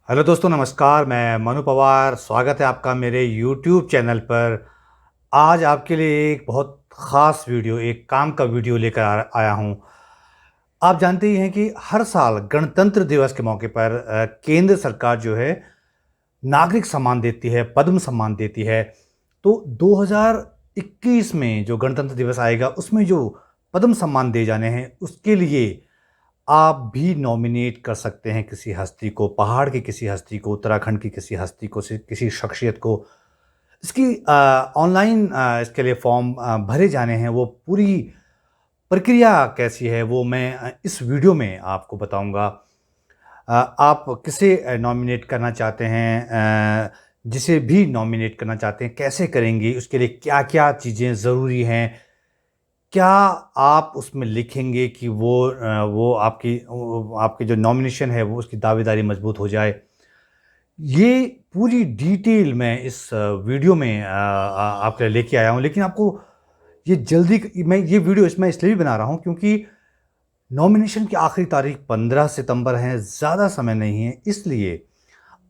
Hello दोस्तों, नमस्कार। मैं मनु पवार, स्वागत है आपका मेरे यूट्यूब चैनल पर। आज आपके लिए एक बहुत ख़ास वीडियो, एक काम का वीडियो लेकर आया हूँ। आप जानते ही हैं कि हर साल गणतंत्र दिवस के मौके पर केंद्र सरकार जो है नागरिक सम्मान देती है, पद्म सम्मान देती है। तो 2021 में जो गणतंत्र दिवस आएगा उसमें जो पद्म सम्मान दिए जाने हैं उसके लिए आप भी नॉमिनेट कर सकते हैं किसी हस्ती को, पहाड़ की किसी हस्ती को, उत्तराखंड की किसी हस्ती को, किसी शख्सियत को। इसकी ऑनलाइन इसके लिए फॉर्म भरे जाने हैं। वो पूरी प्रक्रिया कैसी है वो मैं इस वीडियो में आपको बताऊंगा। आप किसे नॉमिनेट करना चाहते हैं, जिसे भी नॉमिनेट करना चाहते हैं कैसे करेंगे, उसके लिए क्या-क्या चीज़ें ज़रूरी हैं, क्या आप उसमें लिखेंगे कि वो आपकी जो नॉमिनेशन है वो उसकी दावेदारी मजबूत हो जाए। ये पूरी डिटेल मैं इस वीडियो में आपके लिए लेके आया हूँ। लेकिन आपको ये जल्दी मैं ये वीडियो इसमें इसलिए भी बना रहा हूँ क्योंकि नॉमिनेशन की आखिरी तारीख 15 सितंबर है, ज़्यादा समय नहीं है। इसलिए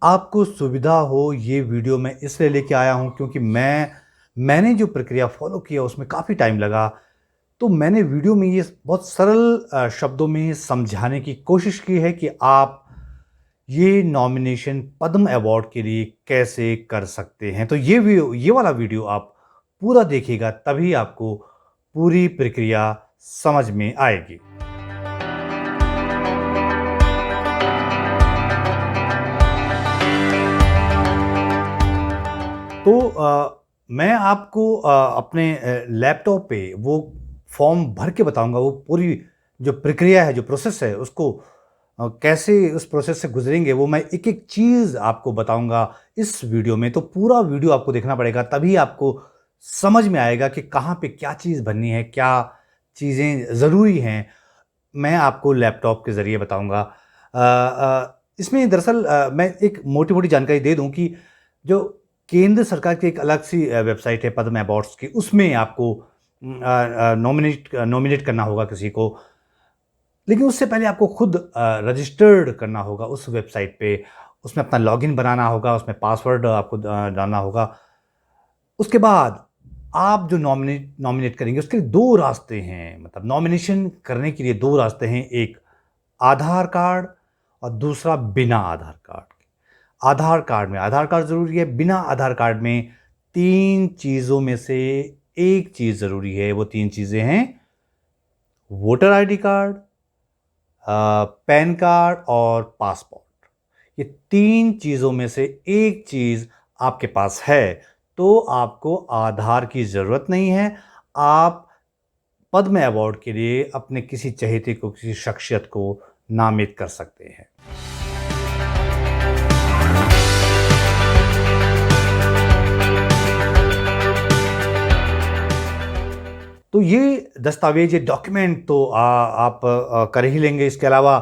आपको सुविधा हो ये वीडियो मैं इसलिए लेके आया हूँ क्योंकि मैंने जो प्रक्रिया फ़ॉलो किया उसमें काफ़ी टाइम लगा। तो मैंने वीडियो में ये बहुत सरल शब्दों में समझाने की कोशिश की है कि आप ये नॉमिनेशन पद्म अवार्ड के लिए कैसे कर सकते हैं। तो ये वाला वीडियो आप पूरा देखिएगा, तभी आपको पूरी प्रक्रिया समझ में आएगी। तो मैं आपको अपने लैपटॉप पे वो फॉर्म भर के बताऊंगा। वो पूरी जो प्रक्रिया है, जो प्रोसेस है, उसको कैसे उस प्रोसेस से गुजरेंगे वो मैं एक एक चीज़ आपको बताऊंगा इस वीडियो में। तो पूरा वीडियो आपको देखना पड़ेगा, तभी आपको समझ में आएगा कि कहाँ पे क्या चीज़ बननी है, क्या चीज़ें ज़रूरी हैं। मैं आपको लैपटॉप के ज़रिए बताऊंगा। इसमें दरअसल मैं एक मोटी-मोटी जानकारी दे दूं कि जो केंद्र सरकार की एक अलग सी वेबसाइट है पद्म अवार्ड्स की, उसमें आपको नॉमिनेट करना होगा किसी को। लेकिन उससे पहले आपको खुद रजिस्टर्ड करना होगा उस वेबसाइट पे। उसमें अपना लॉगिन बनाना होगा, उसमें पासवर्ड आपको डालना होगा। उसके बाद आप जो नॉमिनेट करेंगे उसके लिए 2 रास्ते हैं। मतलब नॉमिनेशन करने के लिए 2 रास्ते हैं, एक आधार कार्ड और दूसरा बिना आधार कार्ड के। आधार कार्ड ज़रूरी है, बिना आधार कार्ड में 3 चीज़ों में से 1 चीज़ ज़रूरी है। वो 3 चीज़ें हैं voter ID card, pan card और पासपोर्ट। ये 3 चीज़ों में से 1 चीज़ आपके पास है, तो आपको आधार की ज़रूरत नहीं है। आप पद्म अवार्ड के लिए अपने किसी चहेते को, किसी शख्सियत को नामित कर सकते हैं। तो ये दस्तावेज़, ये डॉक्यूमेंट तो आप कर ही लेंगे। इसके अलावा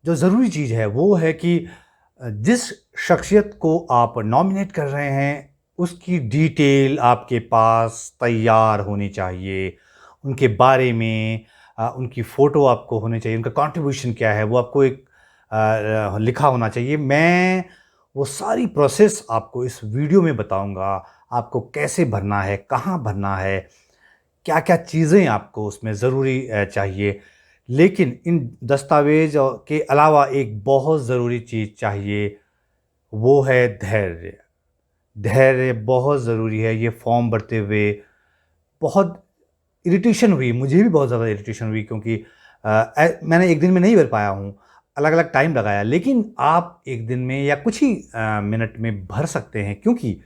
जो ज़रूरी चीज़ है वो है कि जिस शख्सियत को आप नॉमिनेट कर रहे हैं उसकी डिटेल आपके पास तैयार होनी चाहिए। उनके बारे में उनकी फ़ोटो आपको होनी चाहिए, उनका कंट्रीब्यूशन क्या है वो आपको एक लिखा होना चाहिए। मैं वो सारी प्रोसेस आपको इस वीडियो में बताऊँगा। आपको कैसे भरना है, कहाँ भरना है, क्या-क्या चीज़ें आपको उसमें ज़रूरी चाहिए। लेकिन इन दस्तावेज़ के अलावा एक बहुत ज़रूरी चीज़ चाहिए, वो है धैर्य। धैर्य बहुत ज़रूरी है। ये फॉर्म भरते हुए बहुत इरिटेशन हुई, मुझे भी बहुत ज़्यादा इरिटेशन हुई क्योंकि मैंने एक दिन में नहीं भर पाया हूँ, अलग-अलग टाइम लगाया। लेकिन आप एक दिन में या कुछ ही मिनट में भर सकते हैं क्योंकि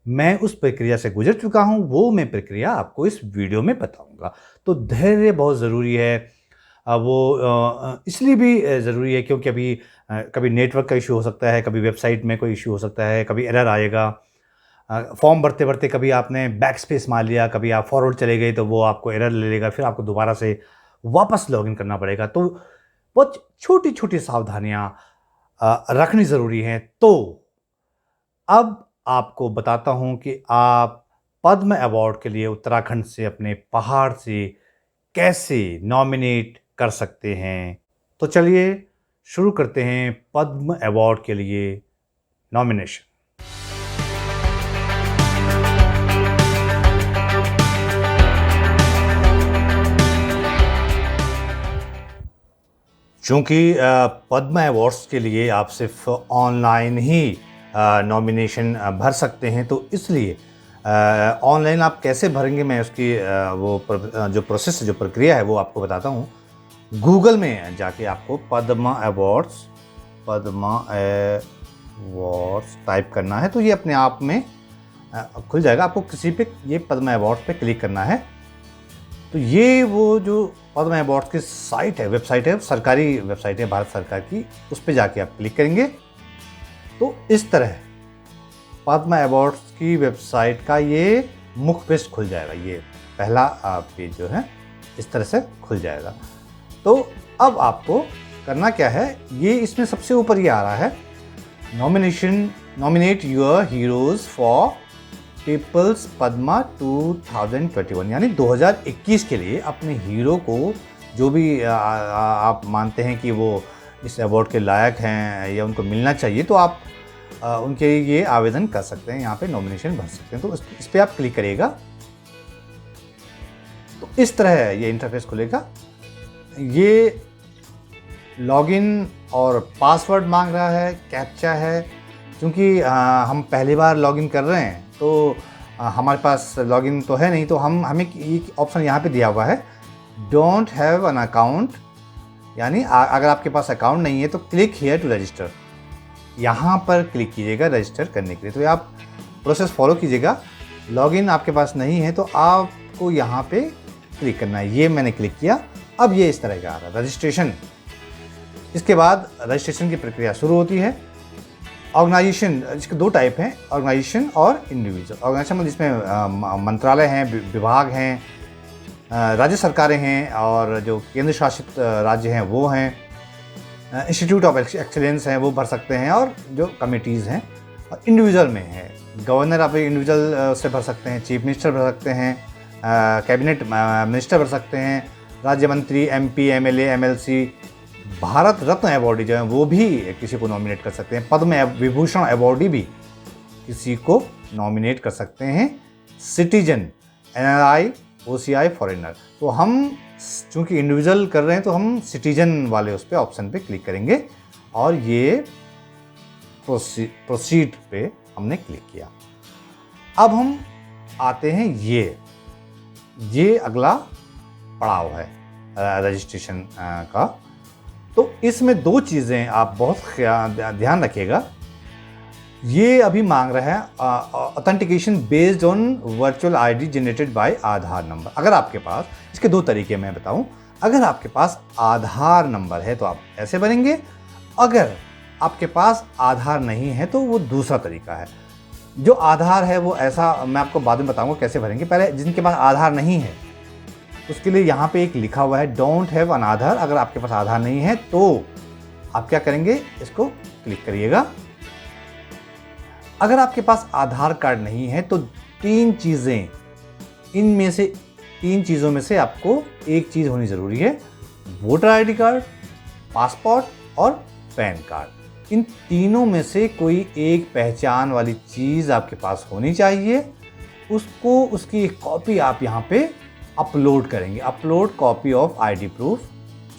मैं उस प्रक्रिया से गुज़र चुका हूँ, वो मैं प्रक्रिया आपको इस वीडियो में बताऊँगा। तो धैर्य बहुत ज़रूरी है। इसलिए भी ज़रूरी है क्योंकि अभी कभी नेटवर्क का इश्यू हो सकता है, कभी वेबसाइट में कोई इश्यू हो सकता है, कभी एरर आएगा। फॉर्म भरते-भरते कभी आपने बैक स्पेस मार लिया, कभी आप फॉरवर्ड चले गए तो वो आपको एरर ले लेगा, फिर आपको दोबारा से वापस लॉगिन करना पड़ेगा। तो बहुत छोटी-छोटी सावधानियाँ रखनी ज़रूरी हैं। तो अब आपको बताता हूँ कि आप पद्म अवार्ड के लिए उत्तराखंड से, अपने पहाड़ से कैसे नॉमिनेट कर सकते हैं। तो चलिए शुरू करते हैं पद्म अवार्ड के लिए नॉमिनेशन। चूँकि पद्म अवार्ड्स के लिए आप सिर्फ ऑनलाइन ही नॉमिनेशन भर सकते हैं, तो इसलिए ऑनलाइन आप कैसे भरेंगे, मैं उसकी जो प्रोसेस, जो प्रक्रिया है वो आपको बताता हूँ। गूगल में जाके आपको पद्म अवार्ड्स टाइप करना है, तो ये अपने आप में खुल जाएगा। आपको किसी पे ये पद्म अवार्ड्स पे क्लिक करना है। तो ये वो जो पद्म अवार्ड्स की साइट है, वेबसाइट है, सरकारी वेबसाइट है भारत सरकार की, उस पे जाके आप क्लिक करेंगे तो इस तरह पद्म अवार्ड्स की वेबसाइट का ये मुख्य पेज खुल जाएगा। ये पहला पेज जो है इस तरह से खुल जाएगा। तो अब आपको करना क्या है, ये इसमें सबसे ऊपर ये आ रहा है, nominate your heroes for people's Padma 2021, यानी 2021 के लिए अपने हीरो को, जो भी आप मानते हैं कि वो इस अवार्ड के लायक हैं या उनको मिलना चाहिए, तो आप उनके लिए आवेदन कर सकते हैं, यहाँ पे नॉमिनेशन भर सकते हैं। तो इस पर आप क्लिक करिएगा तो इस तरह ये इंटरफेस खुलेगा। ये लॉगिन और पासवर्ड मांग रहा है, कैप्चा है। क्योंकि हम पहली बार लॉगिन कर रहे हैं तो हमारे पास लॉगिन तो है नहीं, तो हमें एक ऑप्शन यहाँ पे दिया हुआ है, डोंट हैव एन अकाउंट, यानी अगर आपके पास अकाउंट नहीं है तो क्लिक हियर टू रजिस्टर, यहाँ पर क्लिक कीजिएगा रजिस्टर करने के लिए। तो आप प्रोसेस फॉलो कीजिएगा। लॉगिन आपके पास नहीं है तो आपको यहाँ पे क्लिक करना है। ये मैंने क्लिक किया। अब ये इस तरह का आ रहा है रजिस्ट्रेशन। इसके बाद रजिस्ट्रेशन की प्रक्रिया शुरू होती है। ऑर्गेनाइजेशन, इसके दो टाइप हैं, ऑर्गेनाइजेशन और इंडिविजुअल। ऑर्गेनाइजेशन मतलब जिसमें मंत्रालय हैं, विभाग हैं, राज्य सरकारें हैं, और जो केंद्र शासित राज्य हैं वो हैं, इंस्टीट्यूट ऑफ एक्सीलेंस हैं वो भर सकते हैं, और जो कमिटीज़ हैं। और इंडिविजुअल में है, गवर्नर आप इंडिविजुअल से भर सकते हैं, चीफ मिनिस्टर भर सकते हैं, कैबिनेट मिनिस्टर भर सकते हैं, राज्य मंत्री, MP, MLA, MLC, Bharat Ratna awardee जो हैं वो भी किसी को नॉमिनेट कर सकते हैं, पद्म विभूषण अवॉर्डी भी किसी को नॉमिनेट कर सकते हैं, सिटीजन, एनआरआई, ओसीआई, फॉरेनर। तो हम चूँकि इंडिविजुअल कर रहे हैं तो हम सिटीजन वाले उस पर ऑप्शन पे क्लिक करेंगे, और ये प्रोसीड पे हमने क्लिक किया। अब हम आते हैं, ये अगला पड़ाव है रजिस्ट्रेशन का। तो इसमें दो चीज़ें आप बहुत ध्यान रखिएगा। ये अभी मांग रहा है authentication based on virtual ID generated by Aadhaar number. अगर आपके पास, इसके दो तरीके मैं बताऊं, अगर आपके पास आधार नंबर है तो आप ऐसे भरेंगे, अगर आपके पास आधार नहीं है तो वो दूसरा तरीका है। जो आधार है वो ऐसा, मैं आपको बाद में बताऊंगा कैसे भरेंगे। पहले जिनके पास आधार नहीं है उसके लिए यहाँ पे एक लिखा हुआ है, डोंट हैव एन आधार। अगर आपके पास आधार नहीं है तो आप क्या करेंगे, इसको क्लिक करिएगा। अगर आपके पास आधार कार्ड नहीं है तो तीन चीज़ें, इनमें से तीन चीज़ों में से आपको एक चीज़ होनी ज़रूरी है, वोटर आईडी कार्ड, पासपोर्ट और पैन कार्ड। इन तीनों में से कोई एक पहचान वाली चीज़ आपके पास होनी चाहिए। उसको, उसकी एक कॉपी आप यहाँ पे अपलोड करेंगे, upload copy of ID proof,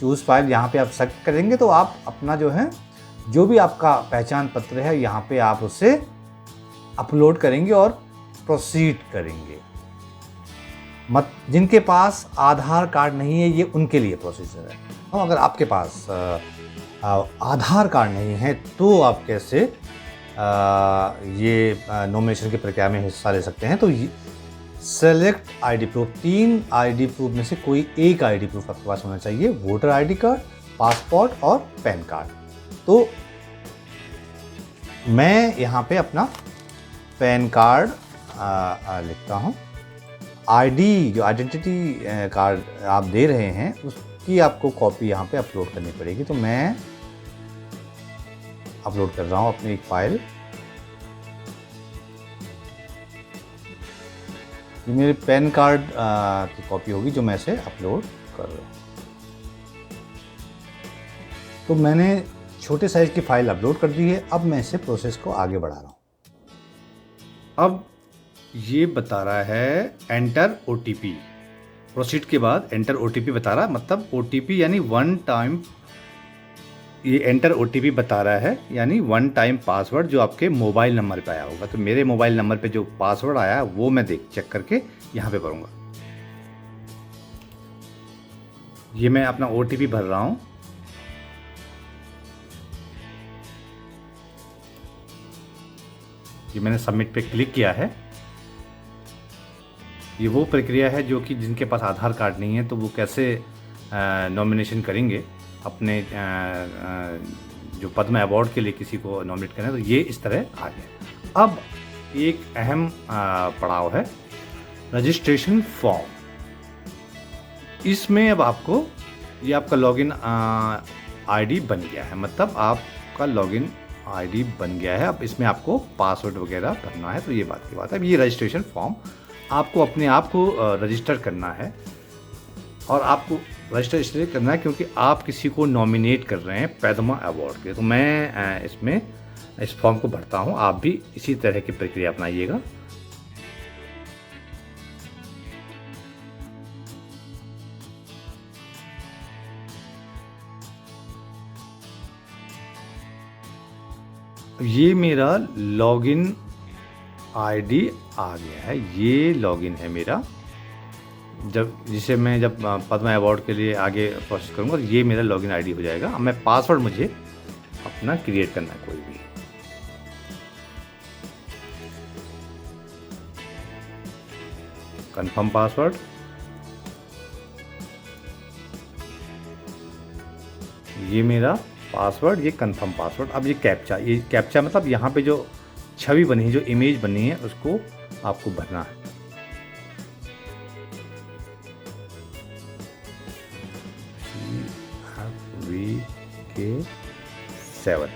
choose file, यहाँ पे आप सेलेक्ट करेंगे तो आप अपना जो है, जो भी आपका पहचान पत्र है यहाँ पे आप उसे अपलोड करेंगे और प्रोसीड करेंगे। जिनके पास आधार कार्ड नहीं है ये उनके लिए प्रोसीजर है। और अगर आपके पास आधार कार्ड नहीं है तो आप कैसे ये नॉमिनेशन की प्रक्रिया में हिस्सा ले सकते हैं। तो सेलेक्ट आईडी प्रूफ, तीन आईडी प्रूफ में से कोई एक आईडी प्रूफ आपके पास होना चाहिए, वोटर आईडी कार्ड, पासपोर्ट और पैन कार्ड। तो मैं यहाँ पे अपना पैन कार्ड लिखता हूँ। आईडी, जो आइडेंटिटी कार्ड आप दे रहे हैं उसकी आपको कॉपी यहाँ पे अपलोड करनी पड़ेगी। तो मैं अपलोड कर रहा हूँ अपनी एक फाइल। ये मेरे पैन कार्ड की कॉपी होगी जो मैं इसे अपलोड कर रहा हूँ। तो मैंने छोटे साइज़ की फ़ाइल अपलोड कर दी है। अब मैं इसे प्रोसेस को आगे बढ़ा रहा हूँ। अब ये बता रहा है एंटर ओटीपी। प्रोसीड के बाद एंटर ओटीपी बता रहा है, मतलब ओटीपी यानी वन टाइम, ये एंटर ओटीपी बता रहा है यानी वन टाइम पासवर्ड जो आपके मोबाइल नंबर पे आया होगा। तो मेरे मोबाइल नंबर पे जो पासवर्ड आया वो मैं चेक करके यहाँ पे भरूंगा। ये मैं अपना ओटीपी भर रहा हूँ। ये मैंने सबमिट पे क्लिक किया है। ये वो प्रक्रिया है जो कि जिनके पास आधार कार्ड नहीं है तो वो कैसे नॉमिनेशन करेंगे अपने जो पद्म अवार्ड के लिए किसी को नॉमिनेट करना है, तो ये इस तरह आ गया। अब एक अहम पड़ाव है रजिस्ट्रेशन फॉर्म। इसमें अब आपको ये आपका लॉगिन आईडी बन गया है, मतलब आपका लॉगिन आईडी बन गया है। अब इसमें आपको पासवर्ड वगैरह भरना है, तो ये बात की बात है। अब ये रजिस्ट्रेशन फॉर्म आपको अपने आप को रजिस्टर करना है, और आपको रजिस्टर इसलिए करना है क्योंकि आप किसी को नॉमिनेट कर रहे हैं पद्मा अवार्ड के। तो मैं इसमें इस फॉर्म को भरता हूँ, आप भी इसी तरह की प्रक्रिया अपनाइएगा। ये मेरा लॉगिन आईडी आ गया है, ये लॉगिन है मेरा, जब पद्मा अवार्ड के लिए आगे प्रोसेस करूँगा तो ये मेरा लॉगिन आईडी हो जाएगा। अब मैं पासवर्ड मुझे अपना क्रिएट करना है कोई भी। कंफर्म पासवर्ड, ये मेरा पासवर्ड, ये कंफर्म पासवर्ड। अब ये कैप्चा मतलब यहाँ पे जो छवि बनी है, जो इमेज बनी है, उसको आपको भरना है। VK7।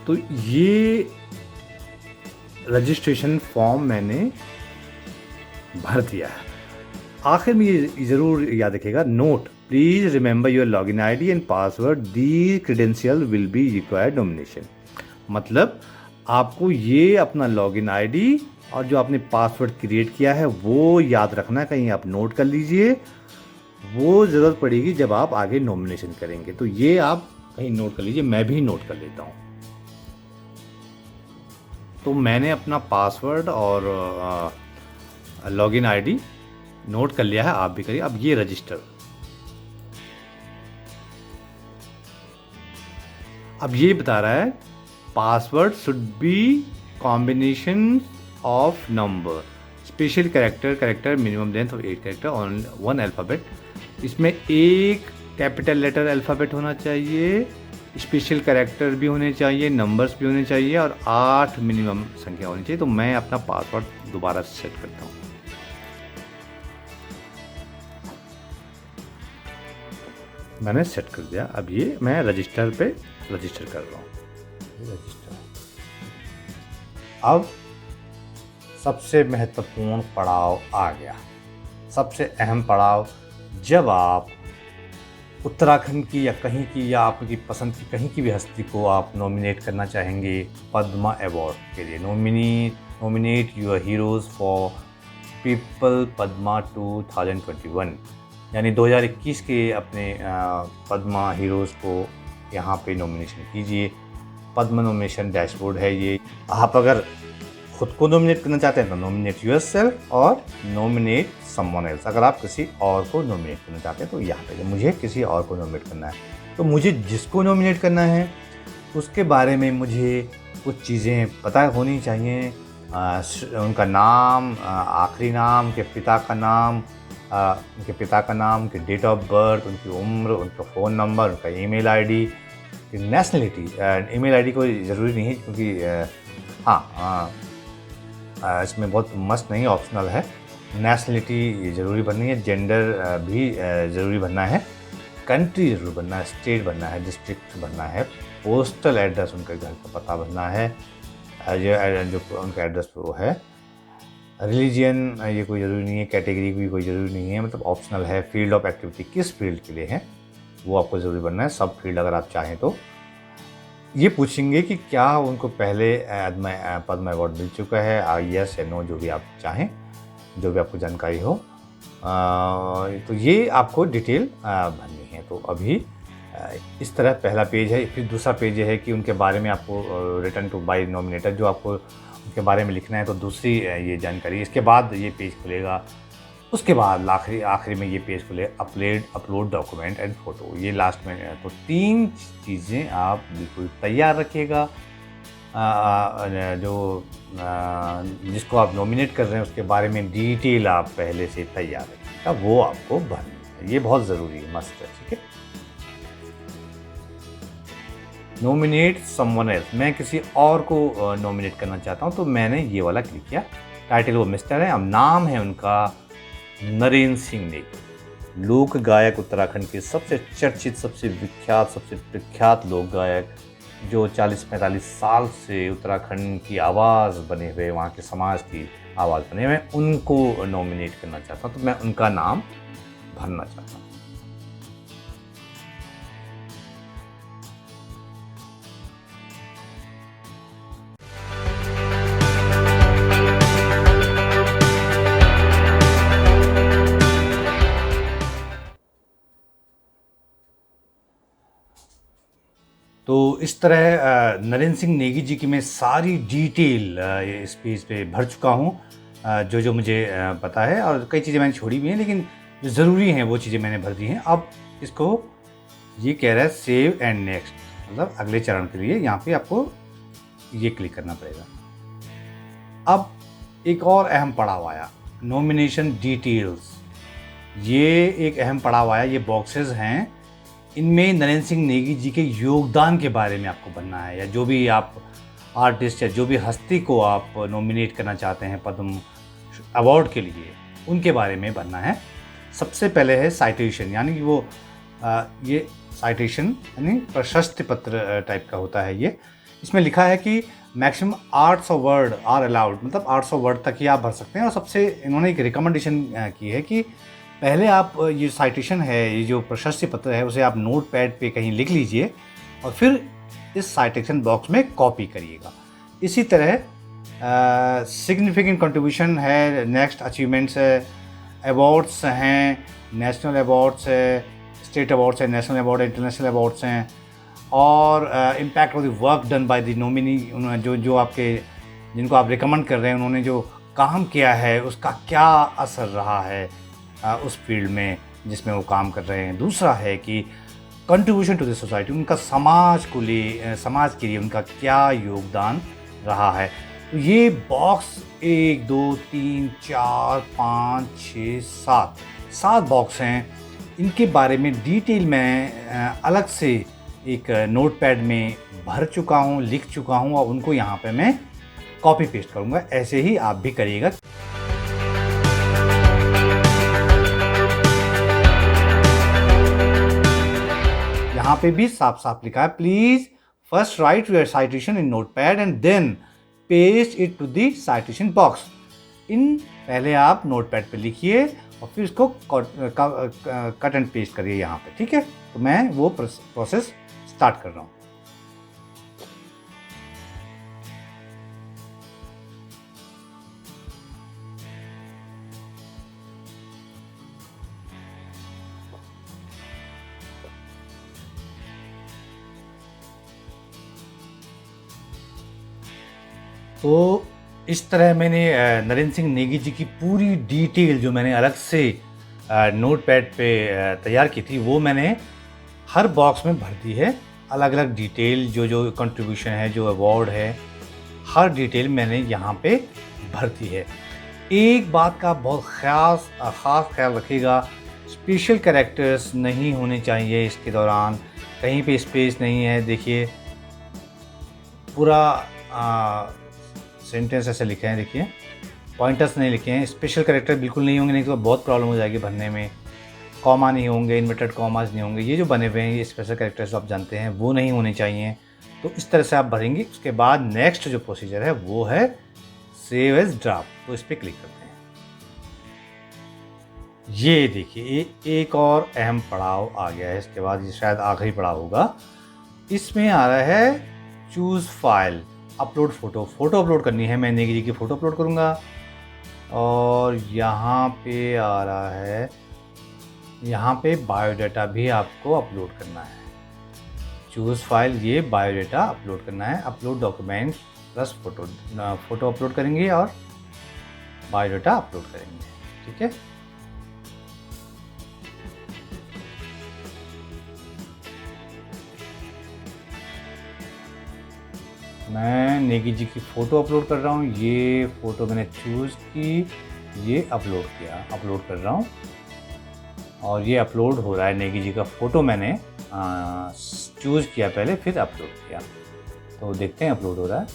तो ये रजिस्ट्रेशन फॉर्म मैंने भर दिया है। आखिर में ये ज़रूर याद रखिएगा, note please remember your login ID and password, the credential will be required nomination. मतलब आपको ये अपना लॉगिन आईडी और जो आपने पासवर्ड क्रिएट किया है वो याद रखना है, कहीं आप नोट कर लीजिए, वो ज़रूरत पड़ेगी जब आप आगे नॉमिनेशन करेंगे। तो ये आप कहीं नोट कर लीजिए, मैं भी नोट कर लेता हूँ। तो मैंने अपना पासवर्ड और लॉगिन आईडी नोट कर लिया है, आप भी करिए। अब ये रजिस्टर, अब ये बता रहा है password should be combination of number, special character minimum length of 8 character on 1 alphabet. इसमें एक कैपिटल लेटर अल्फ़ाबेट होना चाहिए, स्पेशल कैरेक्टर भी होने चाहिए, नंबर्स भी होने चाहिए, और 8 मिनिमम संख्या होनी चाहिए। तो मैं अपना पासवर्ड दोबारा सेट करता हूँ। मैंने सेट कर दिया। अब ये मैं रजिस्टर पे रजिस्टर कर रहा हूँ। रजिस्टर। अब सबसे महत्वपूर्ण पड़ाव आ गया, सबसे अहम पड़ाव, जब आप उत्तराखंड की या कहीं की या आपकी पसंद की कहीं की भी हस्ती को आप नॉमिनेट करना चाहेंगे पद्मा अवार्ड के लिए। Nominate your heroes for people Padma 2021, यानी 2021 के अपने पद्मा हीरोज़ को यहाँ पे नॉमिनेशन कीजिए। पद्मा नॉमिनेशन डैशबोर्ड है ये। आप अगर खुद को नॉमिनेट करना चाहते हैं तो नॉमिनेट योरसेल्फ और नॉमिनेट समवन एल्स। अगर आप किसी और को नॉमिनेट करना चाहते हैं तो यहाँ पे मुझे किसी और को नॉमिनेट करना है, तो मुझे जिसको नॉमिनेट करना है उसके बारे में मुझे कुछ चीज़ें पता होनी चाहिए। उनका नाम, आखिरी नाम, उनके पिता का नाम, उनकी डेट ऑफ बर्थ, उनकी उम्र, उनका फ़ोन नंबर, उनका email ID, nationality. Email ID कोई ज़रूरी नहीं है क्योंकि इसमें बहुत मस्त नहीं, ऑप्शनल है। नेशनलिटी ज़रूरी भरनी है, जेंडर भी ज़रूरी भरना है, कंट्री ज़रूर भरना है, स्टेट भरना है, डिस्ट्रिक्ट भरना है, पोस्टल एड्रेस, उनके घर का पता भरना है, जो उनका एड्रेस वो है। रिलीजन ये कोई ज़रूरी नहीं है, कैटेगरी भी कोई ज़रूरी नहीं है, मतलब ऑप्शनल है। फील्ड ऑफ एक्टिविटी किस फील्ड के लिए है वो आपको ज़रूरी भरना है, सब फील्ड अगर आप चाहें तो। ये पूछेंगे कि क्या उनको पहले पद्म अवार्ड मिल चुका है, यस या नो, जो भी आप चाहें, जो भी आपको जानकारी हो। तो ये आपको डिटेल भरनी है। तो अभी इस तरह पहला पेज है। फिर दूसरा पेज ये है कि उनके बारे में आपको रिटर्न टू बाय नॉमिनेटर, जो आपको उनके बारे में लिखना है। तो दूसरी ये जानकारी, इसके बाद ये पेज खुलेगा। उसके बाद आखिरी में ये पेज खुले, अपलोड डॉक्यूमेंट एंड फ़ोटो, ये लास्ट में है। तो 3 चीज़ें आप बिल्कुल तैयार रखिएगा। जो जिसको आप नॉमिनेट कर रहे हैं उसके बारे में डिटेल आप पहले से तैयार रखिएगा, वो आपको भरनी है। ये बहुत ज़रूरी है, मस्ट है, ठीक है। नॉमिनेट समवन एल्स, मैं किसी और को नॉमिनेट करना चाहता हूँ, तो मैंने ये वाला क्लिक किया। टाइटल वो मिस्टर है, अब नाम है उनका नरेंद्र सिंह नेगी, लोक गायक, उत्तराखंड के सबसे चर्चित, सबसे विख्यात, सबसे प्रख्यात लोक गायक, जो 40-45 साल से उत्तराखंड की आवाज़ बने हुए, वहाँ के समाज की आवाज़ बने हुए, उनको नॉमिनेट करना चाहता हूँ। तो मैं उनका नाम भरना चाहता हूँ। तो इस तरह नरेंद्र सिंह नेगी जी की मैं सारी डिटेल इस पेज पे भर चुका हूँ, जो जो मुझे पता है, और कई चीज़ें मैंने छोड़ी भी हैं, लेकिन जो ज़रूरी हैं वो चीज़ें मैंने भर दी हैं। अब इसको ये कह रहा है सेव एंड नेक्स्ट, मतलब अगले चरण के लिए यहाँ पे आपको ये क्लिक करना पड़ेगा। अब एक और अहम पड़ाव आया, नॉमिनेशन डिटेल्स। ये एक अहम पड़ाव आया, ये बॉक्सेस हैं, इनमें नरेंद्र सिंह नेगी जी के योगदान के बारे में आपको बनना है, या जो भी आप आर्टिस्ट या जो भी हस्ती को आप नॉमिनेट करना चाहते हैं पद्म अवार्ड के लिए, उनके बारे में बनना है। सबसे पहले है साइटेशन, यानी कि वो ये साइटेशन यानी प्रशस्ति पत्र टाइप का होता है ये। इसमें लिखा है कि मैक्सिमम 800 वर्ड आर अलाउड, मतलब 800 वर्ड तक ही आप भर सकते हैं। और सबसे इन्होंने एक रिकमेंडेशन की है कि पहले आप ये साइटेशन है, ये जो प्रशस्ति पत्र है, उसे आप नोट पैड पे कहीं लिख लीजिए और फिर इस साइटेशन बॉक्स में कॉपी करिएगा। इसी तरह सिग्निफिकेंट कंट्रीब्यूशन है, नेक्स्ट अचीवमेंट्स है, अवार्ड्स हैं, नेशनल अवार्ड्स है, स्टेट अवार्ड्स है, नेशनल अवार्ड, इंटरनेशनल अवार्ड्स हैं, और impact of the work done by the nominee, जो आपके जिनको आप रिकमेंड कर रहे हैं, उन्होंने जो काम किया है उसका क्या असर रहा है उस फील्ड में जिसमें वो काम कर रहे हैं। दूसरा है कि कंट्रीब्यूशन टू द सोसाइटी, उनका समाज के लिए उनका क्या योगदान रहा है। तो ये बॉक्स 1 2 3 4 5 6 7 बॉक्स हैं। इनके बारे में डिटेल मैं अलग से एक नोट पैड में भर चुका हूँ, लिख चुका हूँ, और उनको यहाँ पे मैं कॉपी पेस्ट करूँगा। ऐसे ही आप भी करिएगा। यहाँ पे भी साफ साफ लिखा है, please first write your citation in note pad and then paste it to the citation box. पहले आप नोट पैड पे लिखिए और फिर इसको कट एंड पेस्ट करिए यहाँ पे, ठीक है। तो मैं वो प्रोसेस स्टार्ट कर रहा हूँ। तो इस तरह मैंने नरेंद्र सिंह नेगी जी की पूरी डिटेल जो मैंने अलग से नोट पैड पे तैयार की थी, वो मैंने हर बॉक्स में भर दी है। अलग अलग डिटेल, जो कंट्रीब्यूशन है, जो अवार्ड है, हर डिटेल मैंने यहाँ पे भर दी है। एक बात का बहुत ख़ास ख्याल रखिएगा, स्पेशल कैरेक्टर्स नहीं होने चाहिए इसके दौरान। कहीं पे स्पेस नहीं है, देखिए पूरा सेंटेंस ऐसे लिखे हैं, देखिए पॉइंटर्स नहीं लिखे हैं। स्पेशल कैरेक्टर बिल्कुल नहीं होंगे, नहीं तो बहुत प्रॉब्लम हो जाएगी भरने में। कॉमा नहीं होंगे, इन्वर्टेड कॉमास नहीं होंगे। ये जो बने हुए हैं ये स्पेशल कैरेक्टर्स आप जानते हैं, वो नहीं होने चाहिए। तो इस तरह से आप भरेंगे। उसके बाद नेक्स्ट जो प्रोसीजर है वो है सेव एज ड्राफ्ट। तो इस पर क्लिक करते हैं। ये देखिए एक और अहम पड़ाव आ गया है। इसके बाद ये शायद आखिरी पड़ाव होगा। इसमें आ रहा है choose file, upload photo, photo upload करनी है, मैं नेगी जी की फ़ोटो अपलोड करूँगा। और यहाँ पे आ रहा है, यहाँ पे बायोडाटा भी आपको अपलोड करना है। चूज़ फाइल, ये बायोडाटा अपलोड करना है, upload document plus photo, photo upload करेंगे और बायोडाटा अपलोड करेंगे, ठीक है। मैं नेगी जी की फ़ोटो अपलोड कर रहा हूँ, ये फ़ोटो मैंने चूज़ की, ये अपलोड किया, अपलोड कर रहा हूँ और ये अपलोड हो रहा है। नेगी जी का फ़ोटो मैंने चूज़ किया पहले, फिर अपलोड किया, तो देखते हैं अपलोड हो रहा है।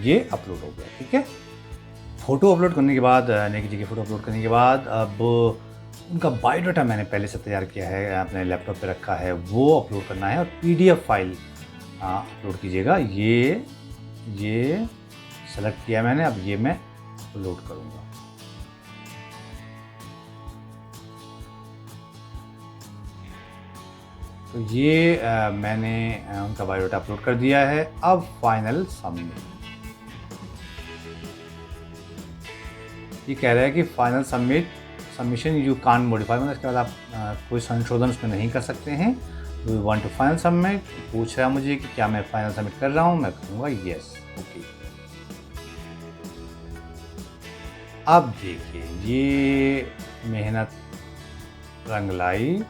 ये अपलोड हो गया, ठीक है। फ़ोटो अपलोड करने के बाद, नेगी जी की फ़ोटो अपलोड करने के बाद, अब उनका बायोडाटा मैंने पहले से तैयार किया है, अपने लैपटॉप पे रखा है, वो अपलोड करना है और पीडीएफ फाइल अपलोड कीजिएगा। ये सेलेक्ट किया मैंने, अब ये मैं अपलोड करूँगा। तो ये मैंने उनका बायोडाटा अपलोड कर दिया है। अब फाइनल सबमिट। ये कह रहा है कि final submission you can't modify, मतलब इसके बाद आप कोई संशोधन उसमें नहीं कर सकते हैं। We want to final submit, पूछ रहा है मुझे कि क्या मैं फाइनल सबमिट कर रहा हूँ, मैं कहूँगा येस, ओके। अब देखिए, ये मेहनत रंग लाई,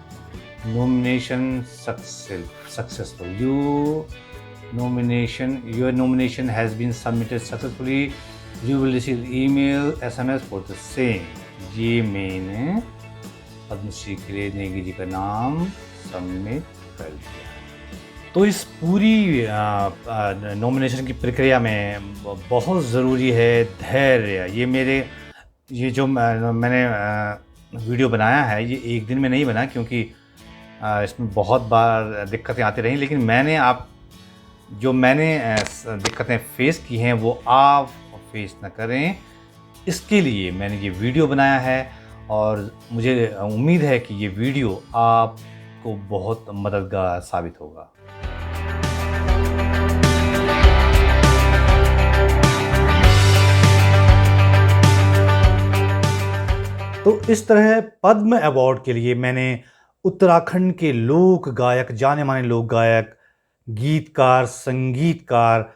nomination successful, your nomination has been submitted successfully, you will receive email SMS for the same। ये मैंने पद्मश्री के लिए नेगी जी का नाम सबमिट कर दिया। तो इस पूरी नॉमिनेशन की प्रक्रिया में बहुत ज़रूरी है धैर्य। ये जो मैंने वीडियो बनाया है, ये एक दिन में नहीं बना, क्योंकि इसमें बहुत बार दिक्कतें आती रहीं, लेकिन मैंने दिक्कतें फेस की हैं वो आप फेस ना करें, इसके लिए मैंने ये वीडियो बनाया है। और मुझे उम्मीद है कि ये वीडियो आपको बहुत मददगार साबित होगा। तो इस तरह पद्म अवार्ड के लिए मैंने उत्तराखंड के लोक गायक, जाने माने लोक गायक, गीतकार, संगीतकार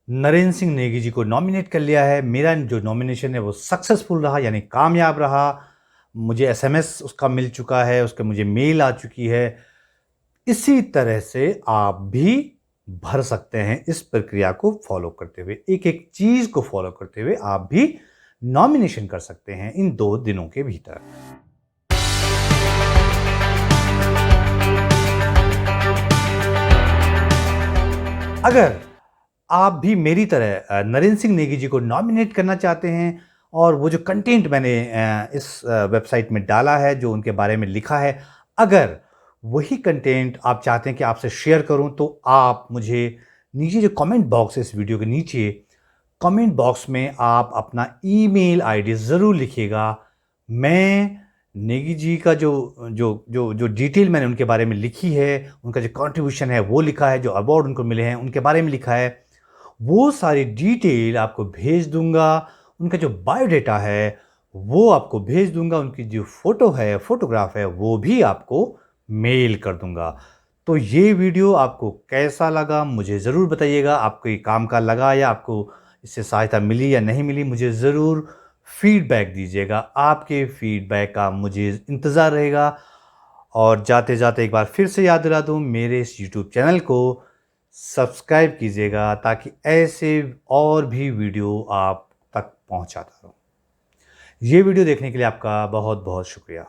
नरेंद्र सिंह नेगी जी को नॉमिनेट कर लिया है। मेरा जो नॉमिनेशन है वो सक्सेसफुल रहा, यानी कामयाब रहा। मुझे एसएमएस उसका मिल चुका है, उसके मुझे मेल आ चुकी है। इसी तरह से आप भी भर सकते हैं, इस प्रक्रिया को फॉलो करते हुए, एक एक चीज को फॉलो करते हुए आप भी नॉमिनेशन कर सकते हैं इन 2 दिनों के भीतर। अगर आप भी मेरी तरह नरेंद्र सिंह नेगी जी को नॉमिनेट करना चाहते हैं और वो जो कंटेंट मैंने इस वेबसाइट में डाला है, जो उनके बारे में लिखा है, अगर वही कंटेंट आप चाहते हैं कि आपसे शेयर करूं, तो आप मुझे नीचे जो कमेंट बॉक्स है, इस वीडियो के नीचे कमेंट बॉक्स में आप अपना ईमेल आईडी ज़रूर लिखिएगा। मैं नेगी जी का जो डिटेल मैंने उनके बारे में लिखी है, उनका जो कंट्रीब्यूशन है वो लिखा है, जो अवार्ड उनको मिले हैं उनके बारे में लिखा है, वो सारी डिटेल आपको भेज दूंगा। उनका जो बायोडाटा है वो आपको भेज दूंगा, उनकी जो फोटोग्राफ है वो भी आपको मेल कर दूंगा। तो ये वीडियो आपको कैसा लगा मुझे ज़रूर बताइएगा। आपको ये काम का लगा या आपको इससे सहायता मिली या नहीं मिली, मुझे ज़रूर फीडबैक दीजिएगा। आपके फीडबैक का मुझे इंतज़ार रहेगा। और जाते जाते एक बार फिर से याद दिला दूँ, मेरे इस यूट्यूब चैनल को सब्सक्राइब कीजिएगा, ताकि ऐसे और भी वीडियो आप तक पहुंचाता रहूं। ये वीडियो देखने के लिए आपका बहुत बहुत शुक्रिया।